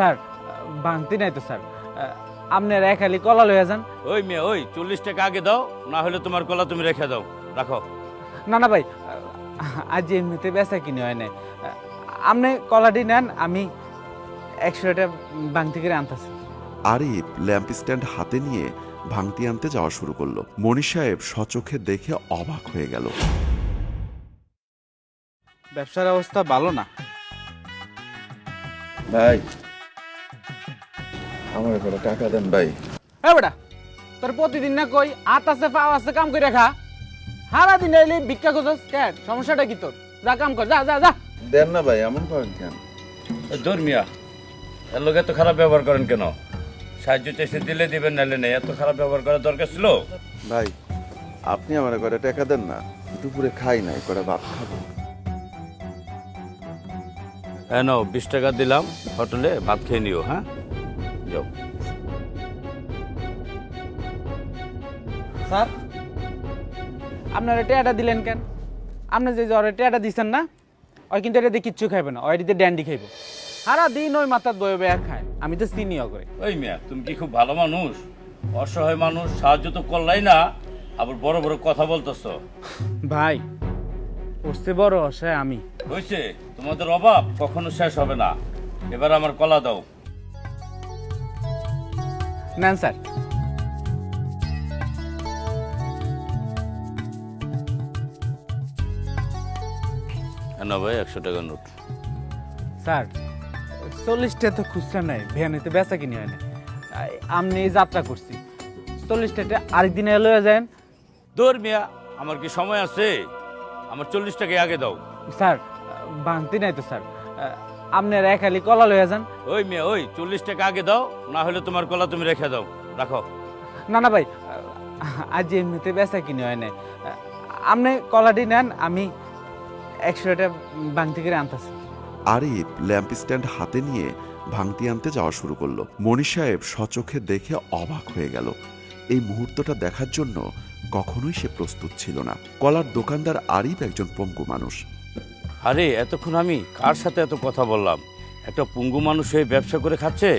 Sir ভাঙতি নাই তো sir, আপনার এক খালি কলা লইয়া যান। ওই মেয়ে, ওই 40 টাকা আগে দাও, না হলে তোমার কলা তুমি রেখে দাও, রাখো। না না ভাই, আজ এমনিতে বেচা কিনে হয় নাই, আপনি কলাটি নেন, আমি 100টা ভাঙতি করে আনতেছি। আরিফ ল্যাম্প স্ট্যান্ড হাতে নিয়ে ভাঙতি আনতে যাওয়া শুরু করলো। মনির সাহেব সচোখে দেখে অবাক হয়ে গেল। ব্যবসার অবস্থা ভালো না ভাই, আমার করে টাকা দেন ভাই। হ্যাঁ বেটা, তোর প্রতিদিন না কই হাত আছে পাও আছে কাম করে রাখা, সারা দিন এলি ভিক্ষা করছস কেন? সমস্যাটা কি তোর? যা কাম কর, যা যা যা। দেন না ভাই, এমন করেন কেন? ধর্মিয়া, এর লোক এত খারাপ ব্যবহার করেন কেন? সাহায্য চেষ্টা দিলে দিবেন, নাহলে নেই। এত খারাপ ব্যবহার করার দরকার ছিল? ভাই, আপনি আমার করে টাকা দেন না, দুপুরে খাই নাই, করে ভাত খাবো। হ্যাঁ নাও, 20 টাকা দিলাম, হোটেলে ভাত খেয়ে নিও। হ্যাঁ, যাও। স্যার, আপনারা টেয়াটা দিলেন কেন? আপনি যে জ্বরে টেয়াটা দিচ্ছেন না, ওই কিন্তু এটা দিয়ে কিচ্ছু খাইবে না, ওই দিতে ড্যান্ডি খাইব। সারা দিন ওই মাথার বয়ে বয়ে খায়, আমি তো চিনিও করে। ওই মিয়া, তুমি কি খুব ভালো মানুষ? অসহায় মানুষ সাহায্য তো করলাই না, আবার বড় বড় কথা বলতেছ। ভাই, পড়ছে বড় অসহায় আমি। হয়েছে, তোমাদের অভাব কখনো শেষ হবে না। এবার আমার কলা দাও। নেন স্যার। না ভাই, 100 টাকার নোট। স্যার, 40টা তো খুচরা নাই, ভ্যানেতে বেচা কিনে হয় না, আপনি যাত্রা করছি 40টাতে আরেকদিনে লয়ে যান। দৌড় মিয়া, আমার কি সময় আছে? আমার 40 টাকা আগে দাও। স্যার ভাঙতি নাই তো স্যার, আপনার এক খালি কলা লইয়া যান। ওই মিয়া, ওই 40 টাকা আগে দাও, না হলে তোমার কলা তুমি রেখে দাও, রাখো। না না ভাই, আজ এমনিতে বেচা কিনে হয় নাই, আপনি কলাটি নেন, আমি 100টা ভাঙতি করে আনতেছি। আরিফ ল্যাম্প স্ট্যান্ড হাতে নিয়ে ভাঙতি আনতে যাওয়া শুরু করলো। মনির সাহেব সচোখে দেখে অবাক হয়ে গেল। এই মুহূর্তটা দেখার জন্য কখনোই সে প্রস্তুত ছিল না। কলার দোকানদার আরিফ একজন পঙ্গু মানুষ। আরে এতক্ষণ আমি কার সাথে এত কথা বললাম? একটা পঙ্গু মানুষ হয়ে ব্যবসা করে খাচ্ছে,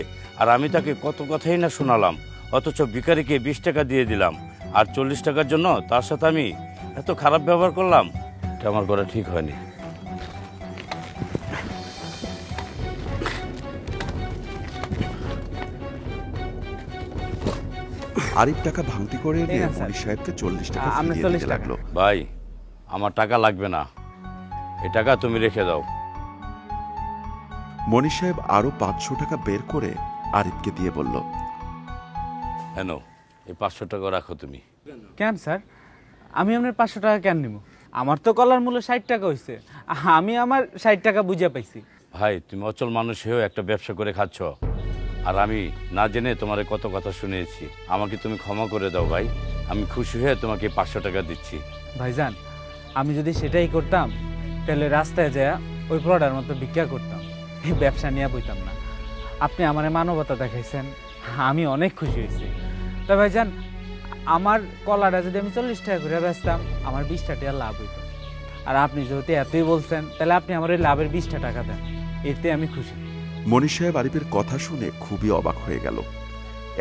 আর আমি তাকে কত কথাই না শোনালাম, অথচ ভিখারিকে 20 টাকা দিয়ে দিলাম, আর 40 টাকার জন্য তার সাথে আমি এত খারাপ ব্যবহার করলাম। এটা আমার করা ঠিক হয়নি। আরিফ টাকা ভাঙতি করে এনে ঠিক আছে, মনির সাহেবকে 40 টাকা আপনি ফিরিয়ে 40 দিতে টাকা। লাগলো। ভাই, আমার টাকা লাগবে না, এই টাকা তুমি রেখে দাও। মনির সাহেব আরো 500 টাকা বের করে আরিফকে দিয়ে বলল, হেন, এই 500 টাকা রাখো তুমি। কেন স্যার, আমি আপনার 500 টাকা কেন নিব? আমার তো কলার মূল্য 60 টাকা হয়েছে, আমি আমার 60 টাকা বুঝে পাইছি। ভাই, তুমি অচল মানুষ হয়েও একটা ব্যবসা করে খাচ্ছ, আর আমি না জেনে তোমার কত কথা শুনেছি। আমাকে তুমি ক্ষমা করে দাও ভাই, আমি খুশি হয়ে তোমাকে 500 টাকা দিচ্ছি। ভাইজান, আমি যদি সেটাই করতাম তাহলে রাস্তায় যায় ওই প্রোডার মতো ভিক্ষা করতাম, এই ব্যবসা নিয়ে বইতাম না। আপনি আমার মানবতা দেখাইছেন, আমি অনেক খুশি হয়েছি। তা ভাইজান, আমার কলাটা যদি আমি 40 টাকা করে বেচতাম, আমার 20টা টাকা লাভ হইত। আর আপনি যেহেতু এতই বলছেন, তাহলে আপনি আমার ওই লাভের 20টা টাকা দেন, এতে আমি খুশি। মনির সাহেব আরিফের কথা শুনে খুবই অবাক হয়ে গেল।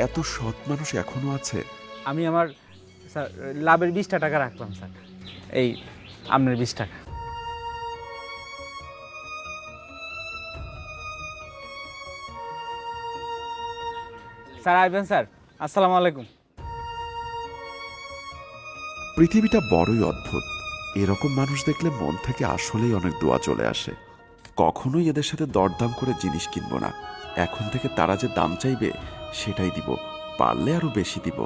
এত সৎ মানুষ এখনো আছে। আমি আমার স্যার লাভের 20টা টাকা রাখলাম স্যার, এই আপনার 20 টাকা। স্যার আইবেন স্যার, আসসালামু আলাইকুম। পৃথিবীটা বড়ই অদ্ভুত। এরকম মানুষ দেখলে মন থেকে আসলেই অনেক দোয়া চলে আসে। কখনোই এদের সাথে দরদাম করে জিনিস কিনবো না। এখন থেকে তারা যে দাম চাইবে সেটাই দিব, পারলে আরো বেশি দিব।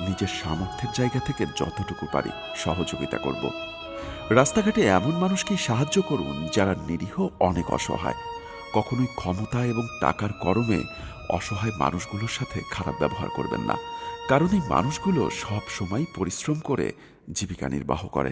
নিজের সামর্থ্যের জায়গা থেকে যতটুকু পারি সহযোগিতা করব। রাস্তাঘাটে এমন মানুষকেই সাহায্য করুন যারা নিরীহ, অনেক অসহায়। কখনোই ক্ষমতা এবং টাকার গরমে অসহায় মানুষগুলোর সাথে খারাপ ব্যবহার করবেন না, কারণ এই মানুষগুলো সব সময় পরিশ্রম করে জীবিকা নির্বাহ করে।